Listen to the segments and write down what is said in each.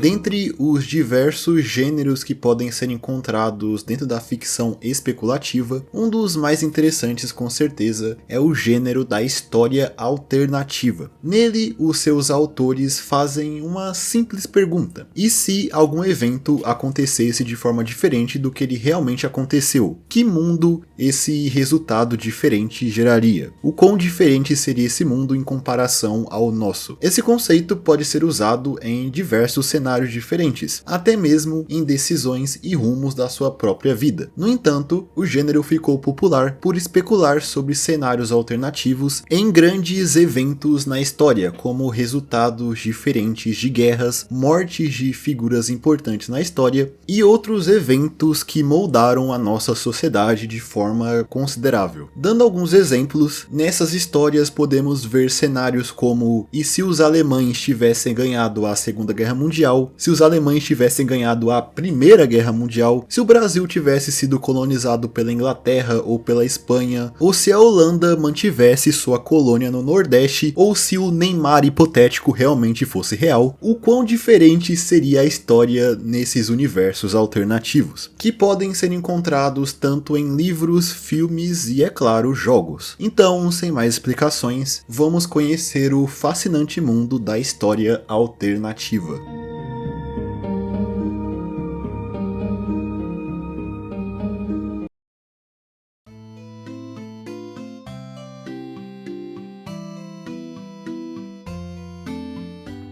Dentre os diversos gêneros que podem ser encontrados dentro da ficção especulativa, um dos mais interessantes com certeza é o gênero da história alternativa. Nele, os seus autores fazem uma simples pergunta: e se algum evento acontecesse de forma diferente do que ele realmente aconteceu? Que mundo esse resultado diferente geraria? O quão diferente seria esse mundo em comparação ao nosso? Esse conceito pode ser usado em diversos cenários diferentes, até mesmo em decisões e rumos da sua própria vida. No entanto, o gênero ficou popular por especular sobre cenários alternativos em grandes eventos na história, como resultados diferentes de guerras, mortes de figuras importantes na história e outros eventos que moldaram a nossa sociedade de forma considerável. Dando alguns exemplos, nessas histórias podemos ver cenários como: e se os alemães tivessem ganhado a Segunda Guerra Mundial, se os alemães tivessem ganhado a Primeira Guerra Mundial, se o Brasil tivesse sido colonizado pela Inglaterra ou pela Espanha, ou se a Holanda mantivesse sua colônia no Nordeste, ou se o Neymar hipotético realmente fosse real. O quão diferente seria a história nesses universos alternativos, que podem ser encontrados tanto em livros, filmes e, é claro, jogos. Então, sem mais explicações, vamos conhecer o fascinante mundo da história alternativa.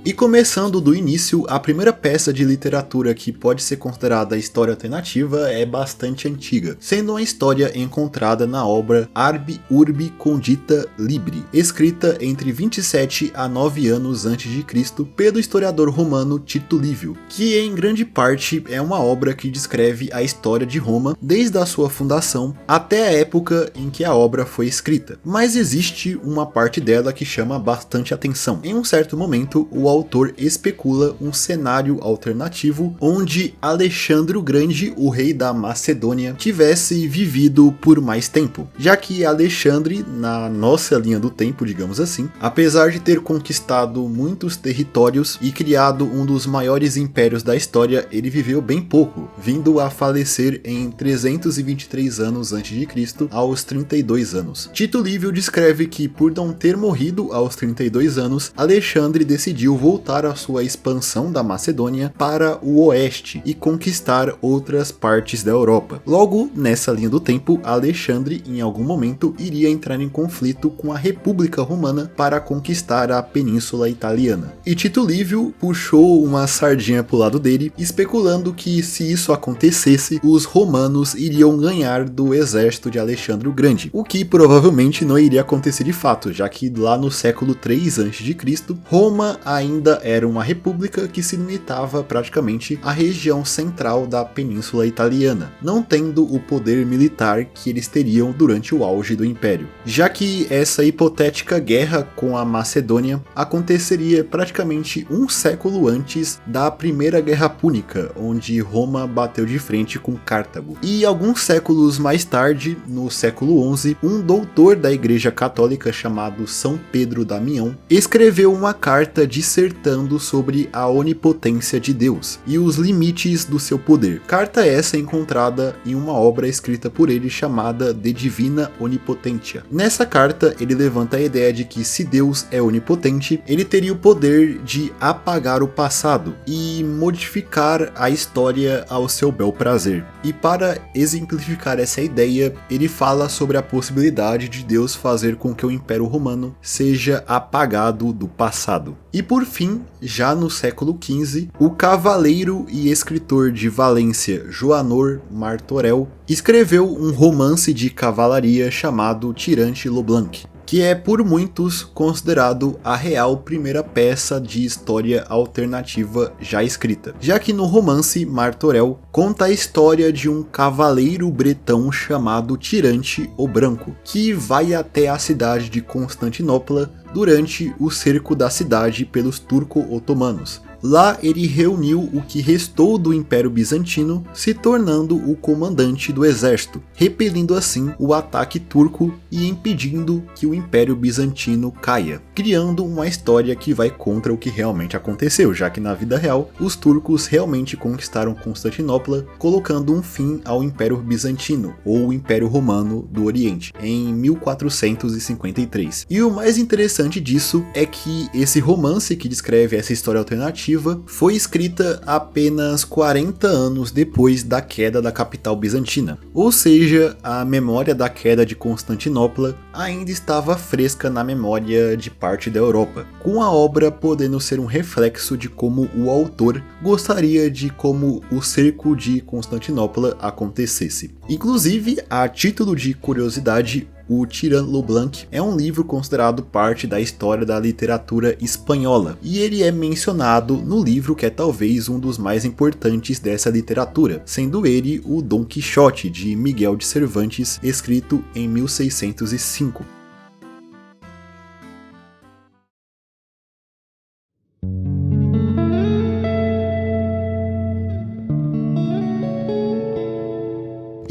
E começando do início, a primeira peça de literatura que pode ser considerada história alternativa é bastante antiga, sendo uma história encontrada na obra Arbi Urbi Condita Libri, escrita entre 27 a 9 anos antes de Cristo pelo historiador romano Tito Livio, que em grande parte é uma obra que descreve a história de Roma desde a sua fundação até a época em que a obra foi escrita. Mas existe uma parte dela que chama bastante atenção. Em um certo momento, o autor especula um cenário alternativo onde Alexandre o Grande, o rei da Macedônia, tivesse vivido por mais tempo, já que Alexandre, na nossa linha do tempo, digamos assim, apesar de ter conquistado muitos territórios e criado um dos maiores impérios da história, ele viveu bem pouco, vindo a falecer em 323 anos antes de Cristo, aos 32 anos. Tito Livio descreve que, por não ter morrido aos 32 anos, Alexandre decidiu voltar à sua expansão da Macedônia para o oeste e conquistar outras partes da Europa. Logo, nessa linha do tempo, Alexandre em algum momento iria entrar em conflito com a República Romana para conquistar a Península Italiana. E Tito Livio puxou uma sardinha pro lado dele, especulando que se isso acontecesse, os romanos iriam ganhar do exército de Alexandre o Grande, o que provavelmente não iria acontecer de fato, já que lá no século 3 a.C., Roma ainda era uma república que se limitava praticamente à região central da Península Italiana, não tendo o poder militar que eles teriam durante o auge do Império. Já que essa hipotética guerra com a Macedônia aconteceria praticamente um século antes da Primeira Guerra Púnica, onde Roma bateu de frente com Cartago. E alguns séculos mais tarde, no século XI, um doutor da Igreja Católica chamado São Pedro Damião escreveu uma carta dissertando sobre a onipotência de Deus e os limites do seu poder. Carta essa encontrada em uma obra escrita por ele chamada De Divina Onipotentia. Nessa carta, ele levanta a ideia de que se Deus é onipotente, ele teria o poder de apagar o passado e modificar a história ao seu bel prazer. E para exemplificar essa ideia, ele fala sobre a possibilidade de Deus fazer com que o Império Romano seja apagado do passado. E por fim, já no século XV, o cavaleiro e escritor de Valência Joanor Martorell escreveu um romance de cavalaria chamado Tirante Leblanc, que é por muitos considerado a real primeira peça de história alternativa já escrita, já que no romance Martorell conta a história de um cavaleiro bretão chamado Tirante o Branco, que vai até a cidade de Constantinopla durante o cerco da cidade pelos turco-otomanos. Lá ele reuniu o que restou do Império Bizantino, se tornando o comandante do exército, repelindo assim o ataque turco e impedindo que o Império Bizantino caia, criando uma história que vai contra o que realmente aconteceu, já que na vida real os turcos realmente conquistaram Constantinopla, colocando um fim ao Império Bizantino, ou o Império Romano do Oriente, em 1453. E o mais interessante disso é que esse romance que descreve essa história alternativa foi escrita apenas 40 anos depois da queda da capital bizantina, ou seja, a memória da queda de Constantinopla ainda estava fresca na memória de parte da Europa, com a obra podendo ser um reflexo de como o autor gostaria de como o cerco de Constantinopla acontecesse. Inclusive, a título de curiosidade, o Tirant lo Blanc é um livro considerado parte da história da literatura espanhola, e ele é mencionado no livro que é talvez um dos mais importantes dessa literatura, sendo ele o Dom Quixote, de Miguel de Cervantes, escrito em 1605.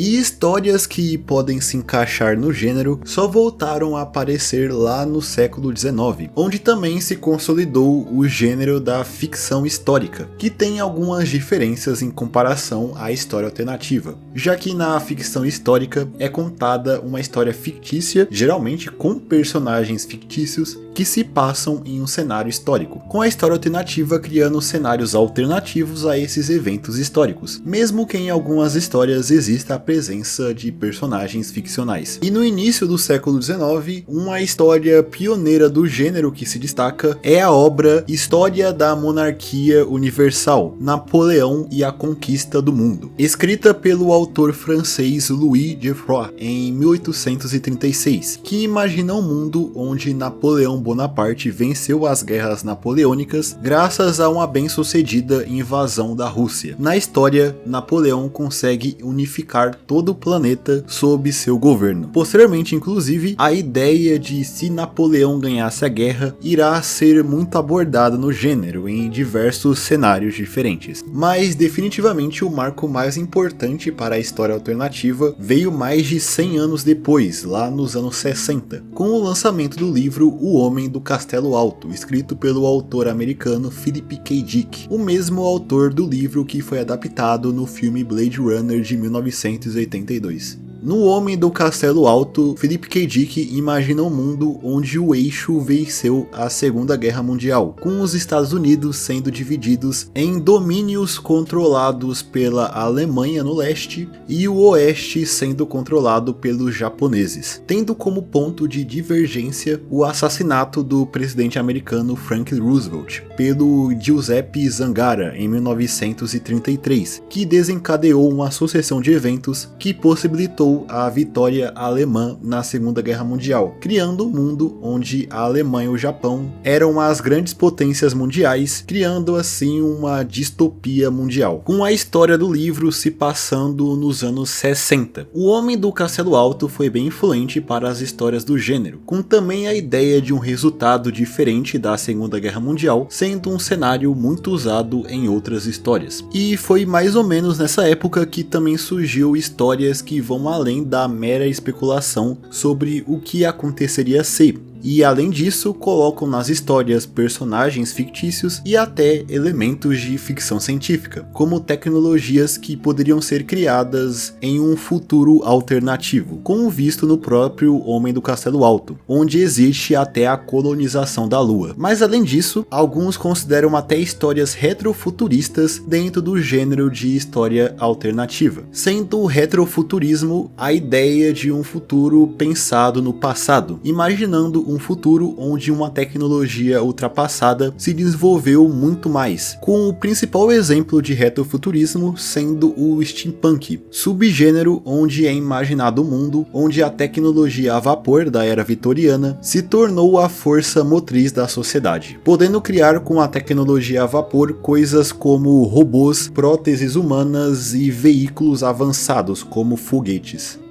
E histórias que podem se encaixar no gênero só voltaram a aparecer lá no século XIX, onde também se consolidou o gênero da ficção histórica, que tem algumas diferenças em comparação à história alternativa, já que na ficção histórica é contada uma história fictícia, geralmente com personagens fictícios, que se passam em um cenário histórico, com a história alternativa criando cenários alternativos a esses eventos históricos, mesmo que em algumas histórias exista a presença de personagens ficcionais. E no início do século XIX, uma história pioneira do gênero que se destaca é a obra História da Monarquia Universal, Napoleão e a Conquista do Mundo, escrita pelo autor francês Louis Geoffroy em 1836, que imagina um mundo onde Napoleão Bonaparte venceu as guerras napoleônicas graças a uma bem-sucedida invasão da Rússia. Na história, Napoleão consegue unificar todo o planeta sob seu governo. Posteriormente, inclusive, a ideia de se Napoleão ganhasse a guerra irá ser muito abordada no gênero em diversos cenários diferentes. Mas definitivamente o marco mais importante para a história alternativa veio mais de 100 anos depois, lá nos anos 60, com o lançamento do livro O Homem do Castelo Alto, escrito pelo autor americano Philip K. Dick, o mesmo autor do livro que foi adaptado no filme Blade Runner de 1982. No Homem do Castelo Alto, Philip K. Dick imagina um mundo onde o eixo venceu a Segunda Guerra Mundial, com os Estados Unidos sendo divididos em domínios controlados pela Alemanha no leste e o oeste sendo controlado pelos japoneses, tendo como ponto de divergência o assassinato do presidente americano Franklin Roosevelt pelo Giuseppe Zangara em 1933, que desencadeou uma sucessão de eventos que possibilitou a vitória alemã na Segunda Guerra Mundial, criando um mundo onde a Alemanha e o Japão eram as grandes potências mundiais, criando assim uma distopia mundial, com a história do livro se passando nos anos 60. O Homem do Castelo Alto foi bem influente para as histórias do gênero, com também a ideia de um resultado diferente da Segunda Guerra Mundial, sendo um cenário muito usado em outras histórias. E foi mais ou menos nessa época que também surgiu histórias que vão além da mera especulação sobre o que aconteceria se. E além disso, colocam nas histórias personagens fictícios e até elementos de ficção científica, como tecnologias que poderiam ser criadas em um futuro alternativo, como visto no próprio Homem do Castelo Alto, onde existe até a colonização da Lua. Mas além disso, alguns consideram até histórias retrofuturistas dentro do gênero de história alternativa, sendo o retrofuturismo a ideia de um futuro pensado no passado, imaginando um futuro onde uma tecnologia ultrapassada se desenvolveu muito mais, com o principal exemplo de retrofuturismo sendo o steampunk, subgênero onde é imaginado um mundo onde a tecnologia a vapor da era vitoriana se tornou a força motriz da sociedade, podendo criar com a tecnologia a vapor coisas como robôs, próteses humanas e veículos avançados como foguetes.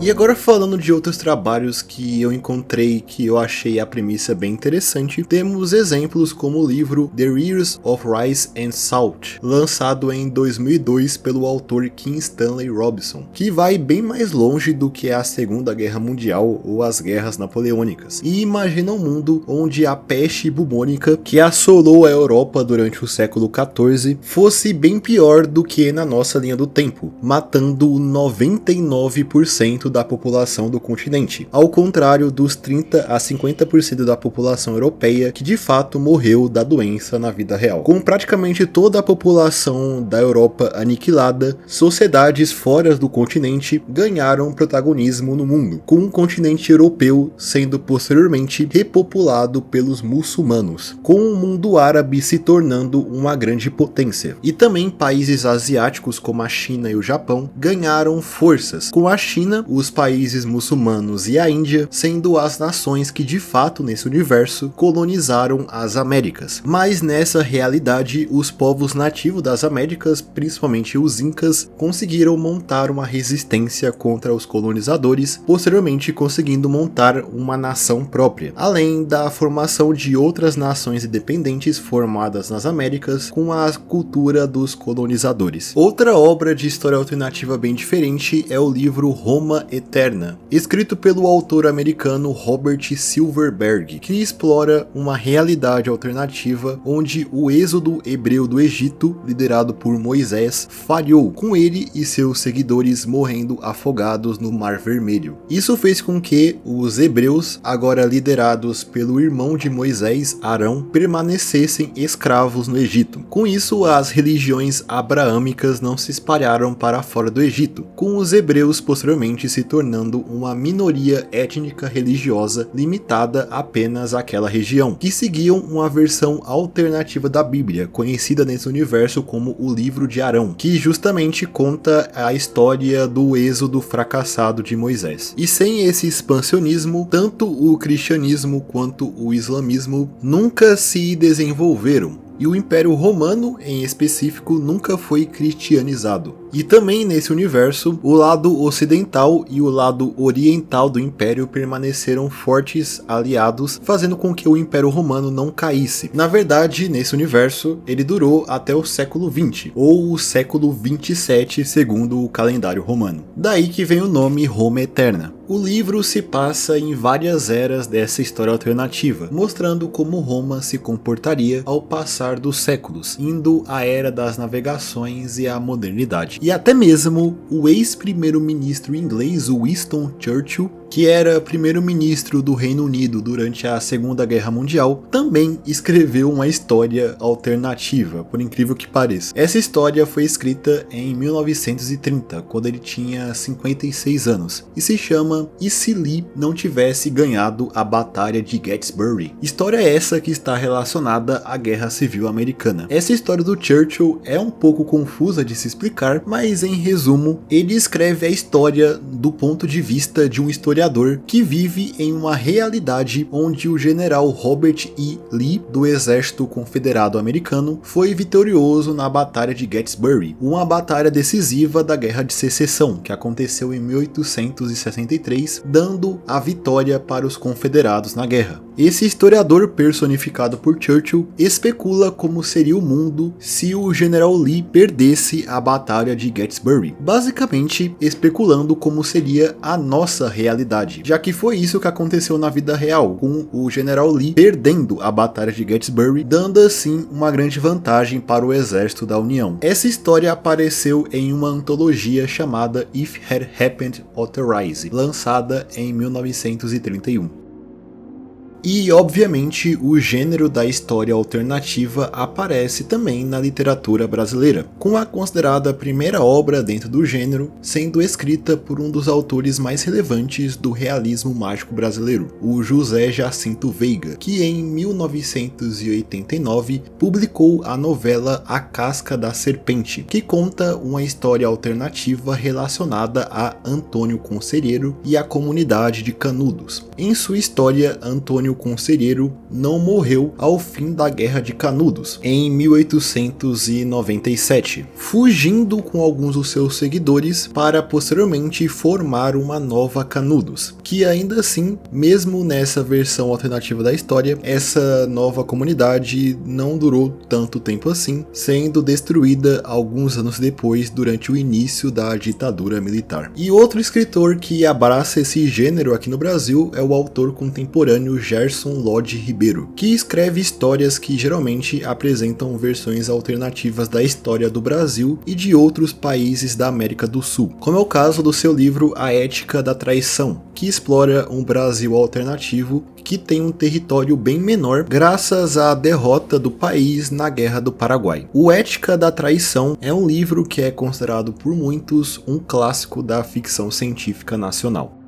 E agora falando de outros trabalhos que eu encontrei que eu achei a premissa bem interessante, temos exemplos como o livro The Years of Rice and Salt, lançado em 2002 pelo autor Kim Stanley Robinson, que vai bem mais longe do que a Segunda Guerra Mundial ou as guerras napoleônicas, e imagina um mundo onde a peste bubônica que assolou a Europa durante o século XIV fosse bem pior do que na nossa linha do tempo, matando 99% da população do continente, ao contrário dos 30 a 50% da população europeia que de fato morreu da doença na vida real. Com praticamente toda a população da Europa aniquilada, sociedades fora do continente ganharam protagonismo no mundo, com o continente europeu sendo posteriormente repopulado pelos muçulmanos, com o mundo árabe se tornando uma grande potência. E também países asiáticos como a China e o Japão ganharam forças, com a China, os países muçulmanos e a Índia sendo as nações que de fato nesse universo colonizaram as Américas. Mas nessa realidade, os povos nativos das Américas, principalmente os Incas, conseguiram montar uma resistência contra os colonizadores, posteriormente conseguindo montar uma nação própria, além da formação de outras nações independentes formadas nas Américas com a cultura dos colonizadores. Outra obra de história alternativa bem diferente é o livro Roma Eterna, escrito pelo autor americano Robert Silverberg, que explora uma realidade alternativa onde o êxodo hebreu do Egito, liderado por Moisés, falhou, com ele e seus seguidores morrendo afogados no Mar Vermelho. Isso fez com que os hebreus, agora liderados pelo irmão de Moisés, Arão, permanecessem escravos no Egito. Com isso, as religiões abraâmicas não se espalharam para fora do Egito, com os hebreus posteriormente se tornando uma minoria étnica religiosa limitada apenas àquela região, que seguiam uma versão alternativa da Bíblia, conhecida nesse universo como o Livro de Arão, que justamente conta a história do êxodo fracassado de Moisés. E sem esse expansionismo, tanto o cristianismo quanto o islamismo nunca se desenvolveram. E o Império Romano, em específico, nunca foi cristianizado. E também nesse universo, o lado ocidental e o lado oriental do Império permaneceram fortes aliados, fazendo com que o Império Romano não caísse. Na verdade, nesse universo, ele durou até o século XX, ou o século 27, segundo o calendário romano. Daí que vem o nome Roma Eterna. O livro se passa em várias eras dessa história alternativa, mostrando como Roma se comportaria ao passar dos séculos, indo à era das navegações e à modernidade. E até mesmo o ex-primeiro-ministro inglês Winston Churchill, que era primeiro-ministro do Reino Unido durante a Segunda Guerra Mundial, também escreveu uma história alternativa, por incrível que pareça. Essa história foi escrita em 1930, quando ele tinha 56 anos, e se chama E se Lee não tivesse ganhado a Batalha de Gettysburg? História essa que está relacionada à Guerra Civil Americana. Essa história do Churchill é um pouco confusa de se explicar, mas em resumo, ele escreve a história do ponto de vista de um historiador que vive em uma realidade onde o general Robert E. Lee, do Exército Confederado Americano, foi vitorioso na Batalha de Gettysburg, uma batalha decisiva da Guerra de Secessão, que aconteceu em 1863, dando a vitória para os confederados na guerra. Esse historiador, personificado por Churchill, especula como seria o mundo se o general Lee perdesse a Batalha de Gettysburg, basicamente especulando como seria a nossa realidade, já que foi isso que aconteceu na vida real, com o general Lee perdendo a Batalha de Gettysburg, dando assim uma grande vantagem para o exército da União. Essa história apareceu em uma antologia chamada If Had Happened Otherwise, lançada em 1931. E, obviamente, o gênero da história alternativa aparece também na literatura brasileira, com a considerada primeira obra dentro do gênero, sendo escrita por um dos autores mais relevantes do realismo mágico brasileiro, o José Jacinto Veiga, que em 1989 publicou a novela A Casca da Serpente, que conta uma história alternativa relacionada a Antônio Conselheiro e a comunidade de Canudos. Em sua história, Antônio Antônio Conselheiro não morreu ao fim da Guerra de Canudos, em 1897, fugindo com alguns dos seus seguidores para posteriormente formar uma nova Canudos, que ainda assim, mesmo nessa versão alternativa da história, essa nova comunidade não durou tanto tempo assim, sendo destruída alguns anos depois durante o início da ditadura militar. E outro escritor que abraça esse gênero aqui no Brasil é o autor contemporâneo Gerson Lodge Ribeiro, que escreve histórias que geralmente apresentam versões alternativas da história do Brasil e de outros países da América do Sul, como é o caso do seu livro A Ética da Traição, que explora um Brasil alternativo que tem um território bem menor graças à derrota do país na Guerra do Paraguai. O Ética da Traição é um livro que é considerado por muitos um clássico da ficção científica nacional.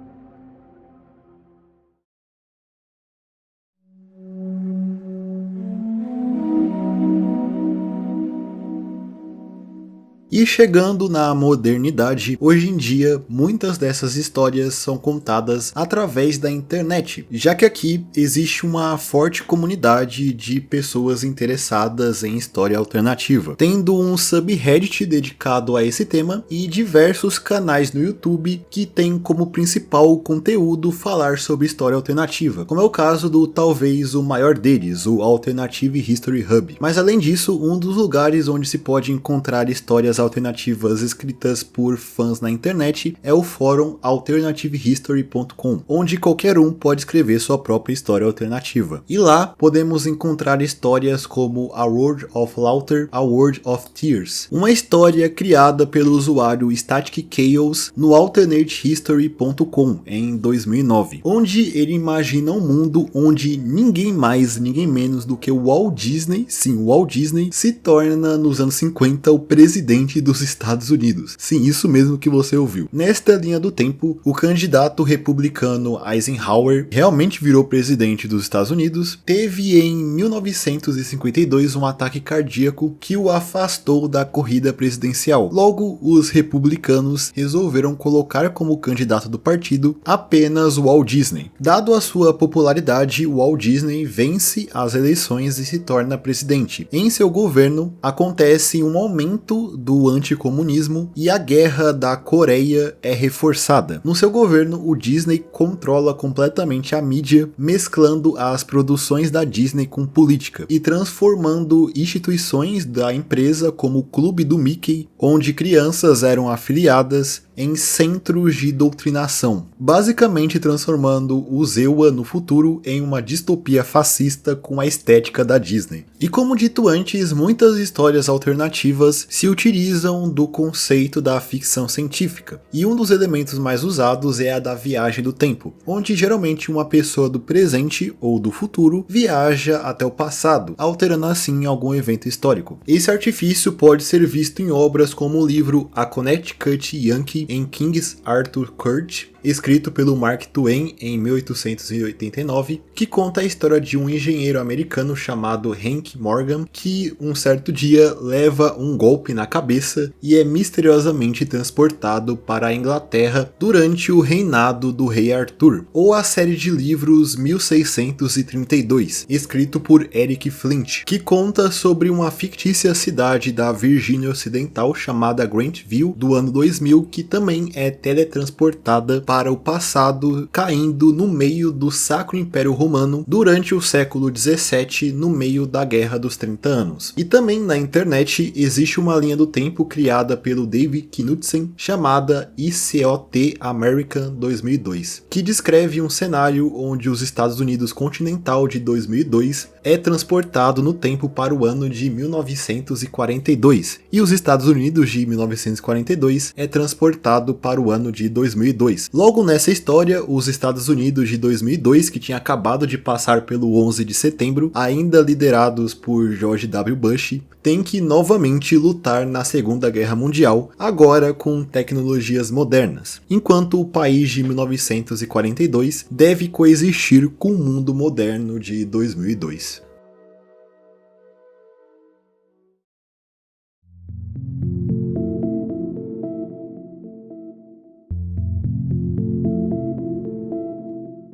E chegando na modernidade, hoje em dia, muitas dessas histórias são contadas através da internet, já que aqui existe uma forte comunidade de pessoas interessadas em história alternativa, tendo um subreddit dedicado a esse tema e diversos canais no YouTube que têm como principal conteúdo falar sobre história alternativa, como é o caso do talvez o maior deles, o Alternative History Hub. Mas além disso, um dos lugares onde se pode encontrar histórias alternativas escritas por fãs na internet é o fórum alternativehistory.com, onde qualquer um pode escrever sua própria história alternativa. E lá podemos encontrar histórias como A World of Laughter, A World of Tears, uma história criada pelo usuário Static Chaos no alternatehistory.com em 2009, onde ele imagina um mundo onde ninguém mais, ninguém menos do que o Walt Disney, sim, o Walt Disney, se torna nos anos 50 o presidente dos Estados Unidos. Sim, isso mesmo que você ouviu. Nesta linha do tempo, o candidato republicano Eisenhower realmente virou presidente dos Estados Unidos, teve em 1952 um ataque cardíaco que o afastou da corrida presidencial. Logo, os republicanos resolveram colocar como candidato do partido apenas o Walt Disney. Dado a sua popularidade, o Walt Disney vence as eleições e se torna presidente. Em seu governo, acontece um aumento do anticomunismo e a guerra da Coreia é reforçada. No seu governo, o Disney controla completamente a mídia, mesclando as produções da Disney com política e transformando instituições da empresa como o Clube do Mickey, onde crianças eram afiliadas, em centros de doutrinação, basicamente transformando o ZEUA no futuro em uma distopia fascista com a estética da Disney. E como dito antes, muitas histórias alternativas se utilizam do conceito da ficção científica, e um dos elementos mais usados é a da viagem do tempo, onde geralmente uma pessoa do presente ou do futuro viaja até o passado, alterando assim algum evento histórico. Esse artifício pode ser visto em obras como o livro A Connecticut Yankee em King's Arthur Court, escrito pelo Mark Twain em 1889, que conta a história de um engenheiro americano chamado Hank Morgan, que um certo dia leva um golpe na cabeça e é misteriosamente transportado para a Inglaterra durante o reinado do rei Arthur, ou a série de livros 1632, escrito por Eric Flint, que conta sobre uma fictícia cidade da Virgínia Ocidental chamada Grantville do ano 2000, que também é teletransportada para o passado, caindo no meio do Sacro Império Romano durante o século XVII, no meio da Guerra dos 30 Anos. E também na internet existe uma linha do tempo criada pelo David Knudsen chamada ICOT American 2002, que descreve um cenário onde os Estados Unidos continental de 2002 é transportado no tempo para o ano de 1942 e os Estados Unidos de 1942 é transportado para o ano de 2002. Logo nessa história, os Estados Unidos de 2002, que tinha acabado de passar pelo 11 de setembro, ainda liderados por George W. Bush, têm que novamente lutar na Segunda Guerra Mundial, agora com tecnologias modernas, enquanto o país de 1942 deve coexistir com o mundo moderno de 2002.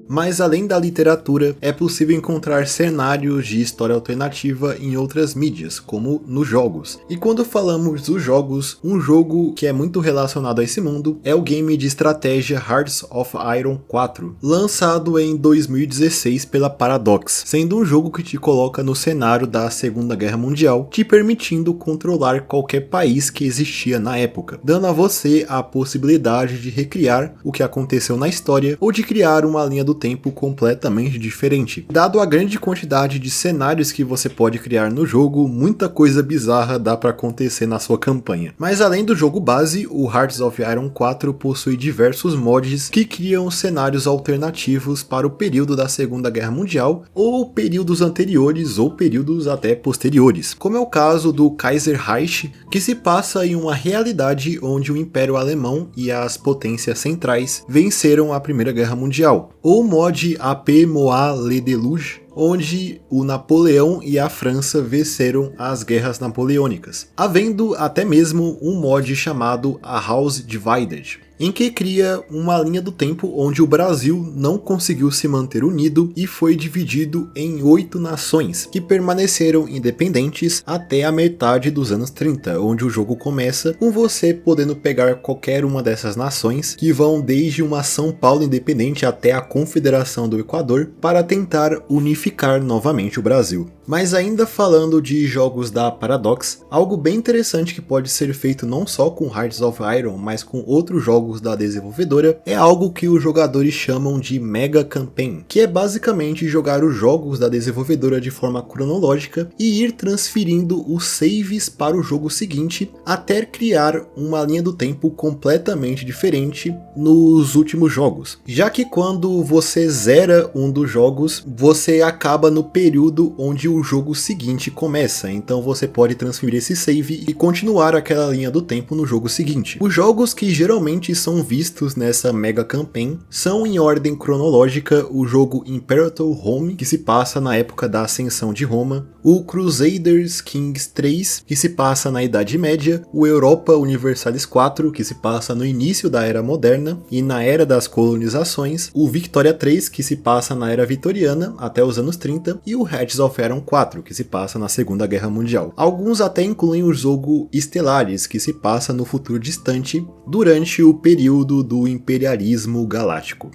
Mas além da literatura, é possível encontrar cenários de história alternativa em outras mídias, como nos jogos. E quando falamos dos jogos, um jogo que é muito relacionado a esse mundo é o game de estratégia Hearts of Iron 4, lançado em 2016 pela Paradox, sendo um jogo que te coloca no cenário da Segunda Guerra Mundial, te permitindo controlar qualquer país que existia na época, dando a você a possibilidade de recriar o que aconteceu na história ou de criar uma linha do tempo completamente diferente. Dado a grande quantidade de cenários que você pode criar no jogo, muita coisa bizarra dá para acontecer na sua campanha. Mas além do jogo base, o Hearts of Iron 4 possui diversos mods que criam cenários alternativos para o período da Segunda Guerra Mundial, ou períodos anteriores ou períodos até posteriores, como é o caso do Kaiser Reich, que se passa em uma realidade onde o Império Alemão e as potências centrais venceram a Primeira Guerra Mundial, ou o mod AP Moa Le Deluge, onde o Napoleão e a França venceram as guerras napoleônicas, havendo até mesmo um mod chamado A House Divided, em que cria uma linha do tempo onde o Brasil não conseguiu se manter unido e foi dividido em 8 nações, que permaneceram independentes até a metade dos anos 30, onde o jogo começa com você podendo pegar qualquer uma dessas nações, que vão desde uma São Paulo independente até a Confederação do Equador, para tentar unificar novamente o Brasil. Mas ainda falando de jogos da Paradox, algo bem interessante que pode ser feito não só com Hearts of Iron, mas com outros jogos da desenvolvedora, é algo que os jogadores chamam de Mega Campaign, que é basicamente jogar os jogos da desenvolvedora de forma cronológica e ir transferindo os saves para o jogo seguinte, até criar uma linha do tempo completamente diferente nos últimos jogos. Já que quando você zera um dos jogos, você acaba no período onde o jogo seguinte começa, então você pode transferir esse save e continuar aquela linha do tempo no jogo seguinte. Os jogos que geralmente são vistos nessa Mega Campaign são em ordem cronológica o jogo Imperator Rome, que se passa na época da ascensão de Roma, o Crusaders Kings 3, que se passa na Idade Média, o Europa Universalis 4, que se passa no início da Era Moderna e na Era das Colonizações, o Victoria 3, que se passa na Era Vitoriana até os anos 30, e o Hearts of Iron 4, que se passa na Segunda Guerra Mundial. Alguns até incluem o jogo Stellaris, que se passa no futuro distante, durante o período do imperialismo galáctico.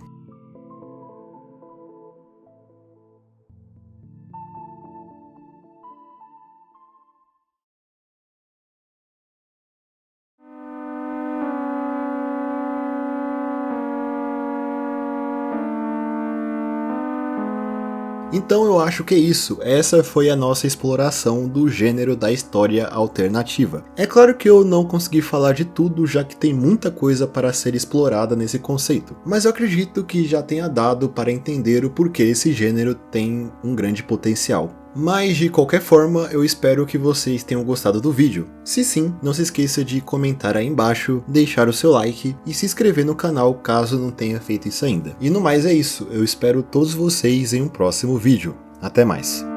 Então eu acho que é isso, essa foi a nossa exploração do gênero da história alternativa. É claro que eu não consegui falar de tudo, já que tem muita coisa para ser explorada nesse conceito, mas eu acredito que já tenha dado para entender o porquê esse gênero tem um grande potencial. Mas de qualquer forma, eu espero que vocês tenham gostado do vídeo. Se sim, não se esqueça de comentar aí embaixo, deixar o seu like e se inscrever no canal caso não tenha feito isso ainda. E no mais é isso, eu espero todos vocês em um próximo vídeo. Até mais!